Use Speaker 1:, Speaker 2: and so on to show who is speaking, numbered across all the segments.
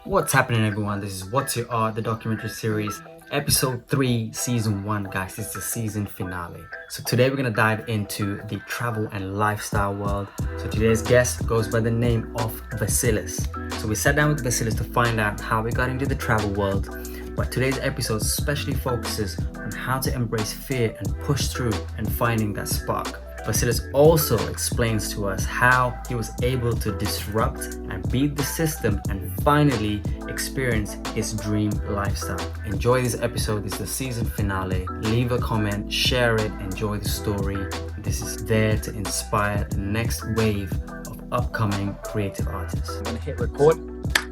Speaker 1: What's happening, everyone? This is What's Your Art, the documentary series, episode 3, season 1, guys. It's the season finale. So today we're going to dive into the travel and lifestyle world. So today's guest goes by the name of Vasilis. So we sat down with Vasilis to find out how we got into the travel world. But today's episode especially focuses on how to embrace fear and push through and finding that spark. Vasilis also explains to us how he was able to disrupt and beat the system and finally experience his dream lifestyle. Enjoy this episode. This is the season finale. Leave a comment, share it, enjoy the story. This is there to inspire the next wave of upcoming creative artists.
Speaker 2: I'm gonna hit record.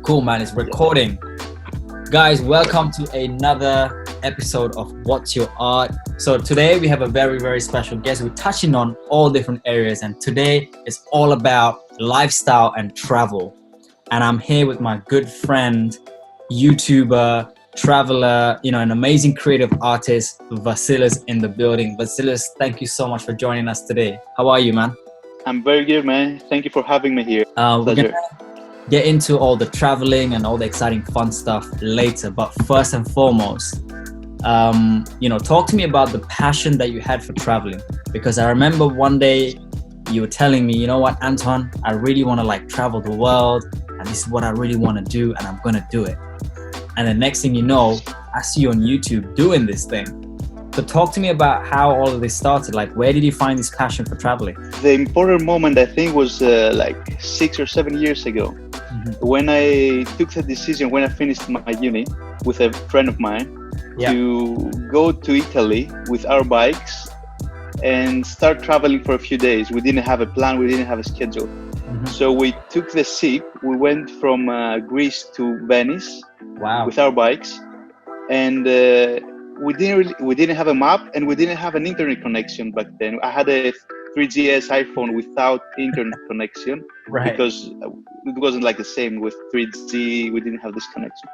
Speaker 2: Cool, man, it's recording. Guys, welcome to another episode of What's Your Art. So today we have a very, very special guest. We're touching on all different areas, and today is all about lifestyle and travel. And I'm here with my good friend, YouTuber, traveler, an amazing creative artist, Vasilis in the building. Vasilis, thank you so much for joining us today. How are you, man?
Speaker 3: I'm very good, man. Thank you for having me here.
Speaker 2: We're gonna get into all the traveling and all the exciting fun stuff later, but first and foremost, talk to me about the passion that you had for traveling, because I remember one day you were telling me, you know what, Anton, I really want to travel the world, and this is what I really want to do, and I'm gonna do it. And the next thing you know, I see you on YouTube doing this thing. So talk to me about how all of this started. Where did you find this passion for traveling?
Speaker 3: The important moment, I think, was 6 or 7 years ago, when I took the decision, when I finished my uni with a friend of mine, to go to Italy with our bikes and start traveling for a few days. We didn't have a plan, we didn't have a schedule. So we took the ship, we went from Greece to Venice with our bikes, and we didn't have a map, and we didn't have an internet connection back then. I had a 3GS iPhone without internet connection, because it wasn't the same with 3G. We didn't have this connection.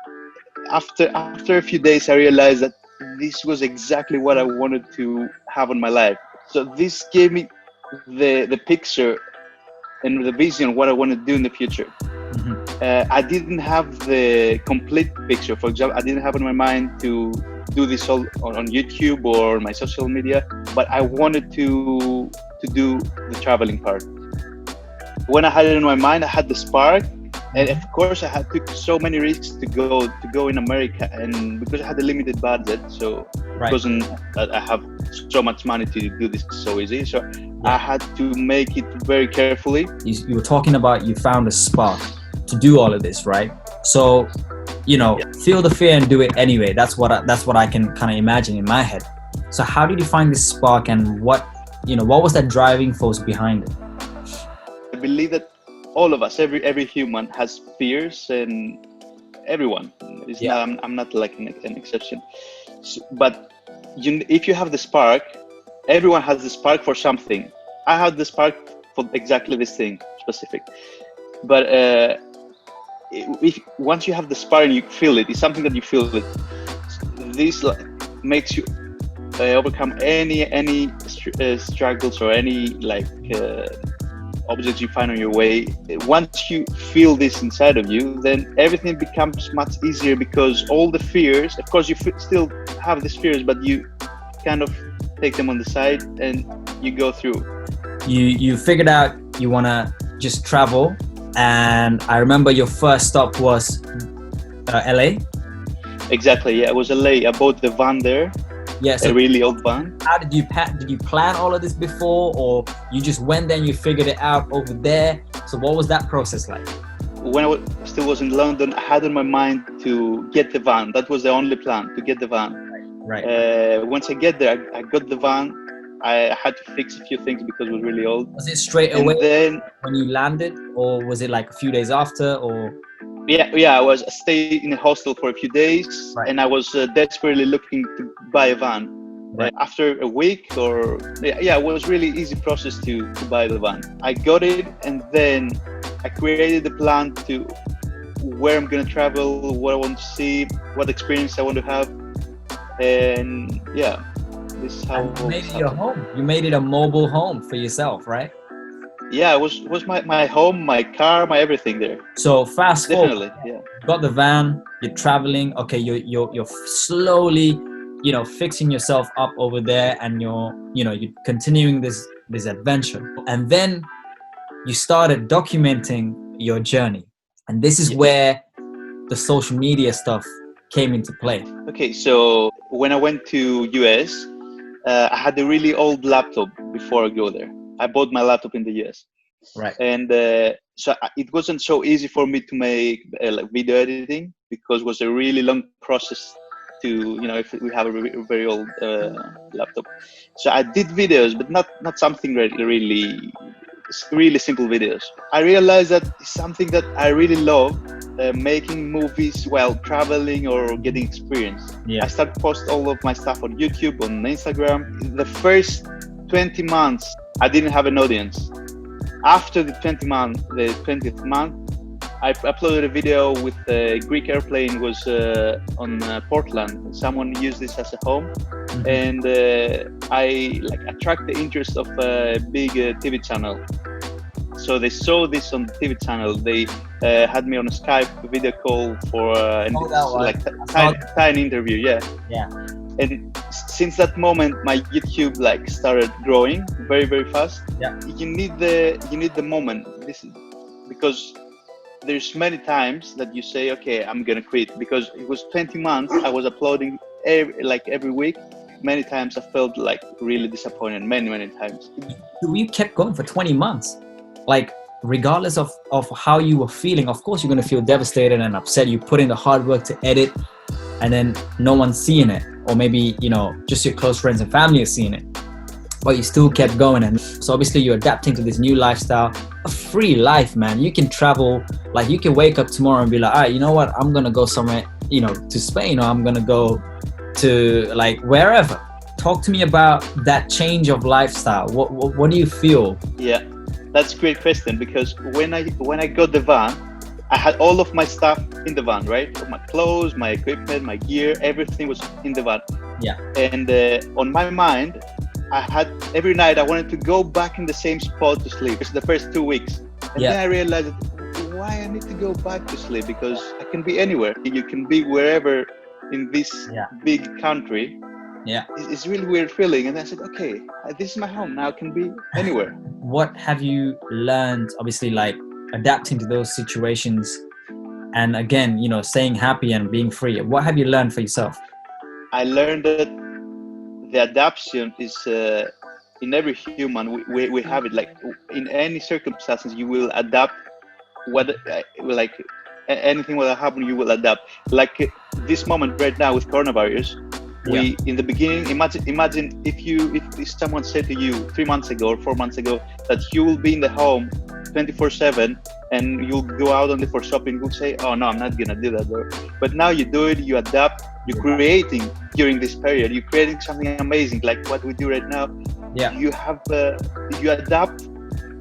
Speaker 3: After a few days, I realized that this was exactly what I wanted to have on my life. So this gave me the picture and the vision what I want to do in the future. I didn't have the complete picture. For example, I didn't have in my mind to do this all on YouTube or my social media, but I wanted to do the traveling part. When I had it in my mind, I had the spark, and of course I took so many risks to go in America, and because I had a limited budget, so it wasn't that I have so much money to do this so easy. So I had to make it very carefully.
Speaker 2: You were talking about you found a spark to do all of this, right? So feel the fear and do it anyway. That's what I can kind of imagine in my head. So how did you find this spark, and what was that driving force behind it?
Speaker 3: I believe that all of us, every human has fears, and everyone. I'm not an exception. But if you have the spark, everyone has the spark for something. I had the spark for exactly this thing specific. But once you have the spark and you feel it, it's something that you feel it. This makes you overcome any struggles or any objects you find on your way. Once you feel this inside of you, then everything becomes much easier, because all the fears, of course, you still have these fears, but you kind of take them on the side and you go through.
Speaker 2: You figured out you want to just travel, and I remember your first stop was LA.
Speaker 3: Exactly, yeah, it was LA. I bought the van there. Yes, a really old van.
Speaker 2: How did you plan all of this before, or you just went there and you figured it out over there? So what was that process like?
Speaker 3: When I still was in London, I had in my mind to get the van. That was the only plan, to get the van.
Speaker 2: Right.
Speaker 3: Once I get there, I got the van. I had to fix a few things because it was really old.
Speaker 2: Was it straight away when you landed, or was it a few days after, or?
Speaker 3: Yeah, I stayed in a hostel for a few days, and I was desperately looking to buy a van. After a week, it was really easy process to buy the van. I got it, and then I created the plan to where I'm gonna travel, what I want to see, what experience I want to have, and this is how.
Speaker 2: You made it your home. You made it a mobile home for yourself, right?
Speaker 3: Yeah, it was my home, my car, my everything there.
Speaker 2: So fast
Speaker 3: Definitely,
Speaker 2: forward,
Speaker 3: yeah.
Speaker 2: got the van, you're traveling. Okay, you're slowly, fixing yourself up over there, and you're continuing this adventure. And then you started documenting your journey, and this is where the social media stuff came into play.
Speaker 3: Okay, so when I went to US, I had a really old laptop before I go there. I bought my laptop in the US.
Speaker 2: Right.
Speaker 3: And so it wasn't so easy for me to make like video editing, because it was a really long process to, if we have a very old laptop. So I did videos, but not something really simple videos. I realized that it's something that I really love, making movies while traveling or getting experience.
Speaker 2: Yeah.
Speaker 3: I started post all of my stuff on YouTube, on Instagram. The first 20 months, I didn't have an audience. After the 20th month, I uploaded a video with a Greek airplane was on Portland. Someone used this as a home, and I attract the interest of a big TV channel. So they saw this on the TV channel. They had me on a Skype video call for tiny interview. Yeah. And since that moment, my YouTube started growing very, very fast.
Speaker 2: Yeah.
Speaker 3: You need the moment. This is because there's many times that you say, okay, I'm gonna quit, because it was 20 months. I was uploading every week. Many times I felt really disappointed. Many times.
Speaker 2: You kept going for 20 months, regardless of how you were feeling. Of course, you're gonna feel devastated and upset. You put in the hard work to edit, and then no one's seeing it, or maybe just your close friends and family are seeing it, but you still kept going. And so obviously you're adapting to this new lifestyle, a free life, man. You can travel, you can wake up tomorrow and be like, all right, you know what, I'm gonna go somewhere, to Spain, or I'm gonna go to wherever. Talk to me about that change of lifestyle. What do you feel?
Speaker 3: Yeah, that's a great question, because when I got the van, I had all of my stuff in the van, right? My clothes, my equipment, my gear, everything was in the van.
Speaker 2: Yeah.
Speaker 3: And on my mind, I had every night I wanted to go back in the same spot to sleep. It's the first 2 weeks. And then I realized why I need to go back to sleep, because I can be anywhere. You can be wherever in this big country.
Speaker 2: Yeah.
Speaker 3: It's really weird feeling. And I said, okay, this is my home now. I can be anywhere.
Speaker 2: What have you learned, obviously, adapting to those situations, and again, staying happy and being free? What have you learned for yourself?
Speaker 3: I learned that the adaptation is in every human. We have it. In any circumstances, you will adapt. Anything will happen, you will adapt. This moment right now with coronavirus, we in the beginning, imagine if someone said to you 3 months ago or 4 months ago that you will be in the home 24/7 and you'll go out only for shopping, you'll say, oh no, I'm not gonna do that, bro. But now you do it, you adapt, you're creating during this period, you're creating something amazing like what we do right now. You have you adapt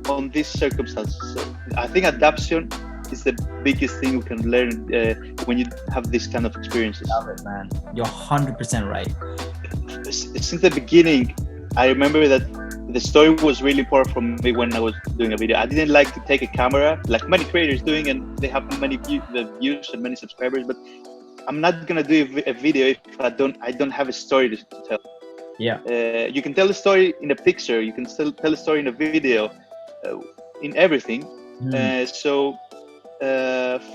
Speaker 3: on these circumstances. So I think adaptation is the biggest thing you can learn when you have this kind of experiences.
Speaker 2: Love it, man. You're 100% right.
Speaker 3: Since the beginning, I remember that the story was really important for me when I was doing a video. I didn't like to take a camera like many creators doing, and they have many views and many subscribers, but I'm not gonna do a video if I don't have a story to tell. You can tell a story in a picture, you can still tell a story in a video, in everything. So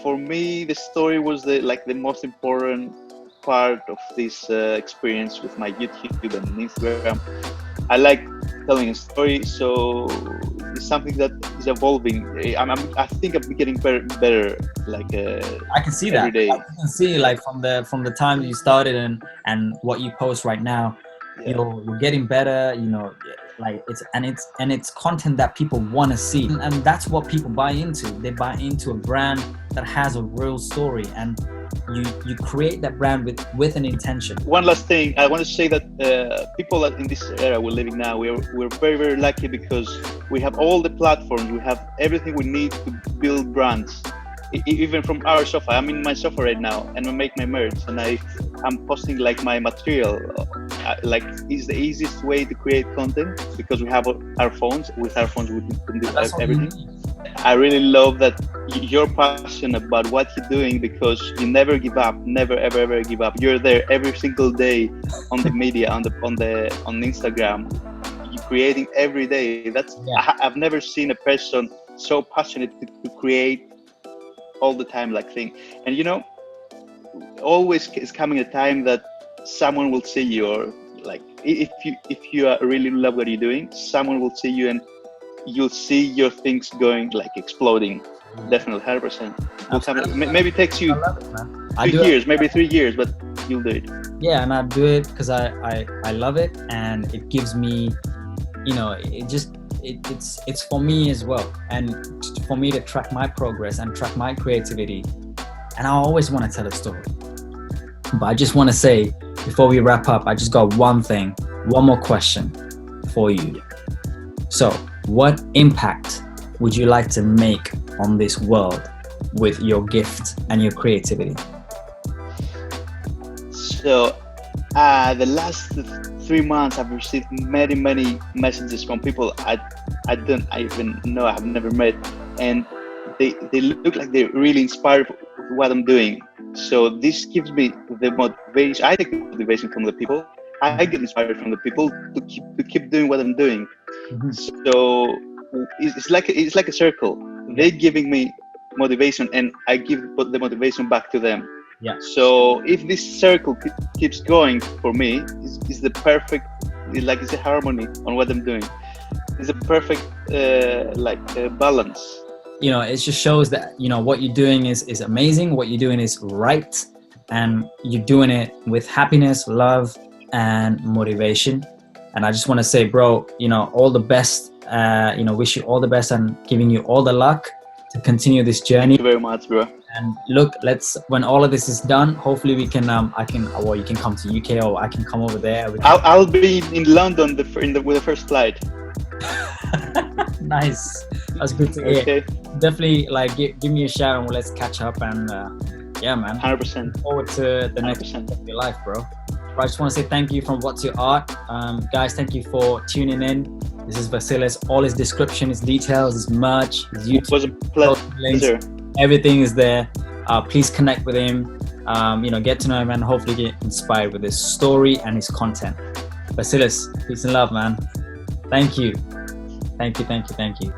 Speaker 3: for me, the story was the most important part of this experience with my YouTube and Instagram. I like telling a story, so it's something that is evolving. I think I'm getting better.
Speaker 2: I can see that.
Speaker 3: Every day.
Speaker 2: I can see from the time you started and what you post right now, you're getting better. It's content that people want to see, and that's what people buy into. They buy into a brand that has a real story, and you create that brand with an intention.
Speaker 3: One last thing, I want to say that people in this era we're living now, we're very, very lucky, because we have all the platforms, we have everything we need to build brands. Even from our sofa, I'm in my sofa right now and I make my merch, and I'm posting my material like is the easiest way to create content because we have our phones. With our phones, we can do everything. I really love that you're passionate about what you're doing because you never give up, never ever give up. You're there every single day on the media, on Instagram. You're creating every day. I've never seen a person so passionate to create all the time, like thing. And you know, always is coming a time that someone will see you, or like if you really love what you're doing, someone will see you and you'll see your things going like exploding. Definitely 100%. Maybe it takes you 2 years, maybe 3 years, but you'll do it.
Speaker 2: Yeah, and I do it because I love it, and it gives me, you know, it's for me as well, and for me to track my progress and track my creativity. And I always want to tell a story, but I just want to say before we wrap up, I just got one more question for you. So what impact would you like to make on this world with your gift and your creativity?
Speaker 3: So the last 3 months I've received many messages from people I don't even know, I've never met, and they look like they're really inspired with what I'm doing. So this gives me the motivation. I take motivation from the people. I get inspired from the people to keep doing what I'm doing. Mm-hmm. So it's like a circle. They're giving me motivation, and I give the motivation back to them.
Speaker 2: Yeah.
Speaker 3: So if this circle keeps going for me, it's the perfect, it's a harmony on what I'm doing. It's a perfect balance.
Speaker 2: You know, it just shows that, you know, what you're doing is amazing. What you're doing is right, and you're doing it with happiness, love, and motivation. And I just want to say, bro, you know, all the best. You know, wish you all the best and giving you all the luck to continue this journey.
Speaker 3: Thank you very much, bro.
Speaker 2: And look, when all of this is done, hopefully we can, you can come to UK, or I can come over there.
Speaker 3: I'll be in London with the first flight.
Speaker 2: Nice. That's good to hear. Okay. Definitely, like, give me a shout and let's catch up. And yeah, man.
Speaker 3: 100%.
Speaker 2: Look forward to the next step of your life, bro. I just want to say thank you from What's Your Art. Guys, thank you for tuning in. This is Vasilis. All his description, his details, his merch, his YouTube.
Speaker 3: It was a pleasure.
Speaker 2: Everything is there. Please connect with him. You know, get to know him and hopefully get inspired with his story and his content. Vasilis, peace and love, man. Thank you. Thank you.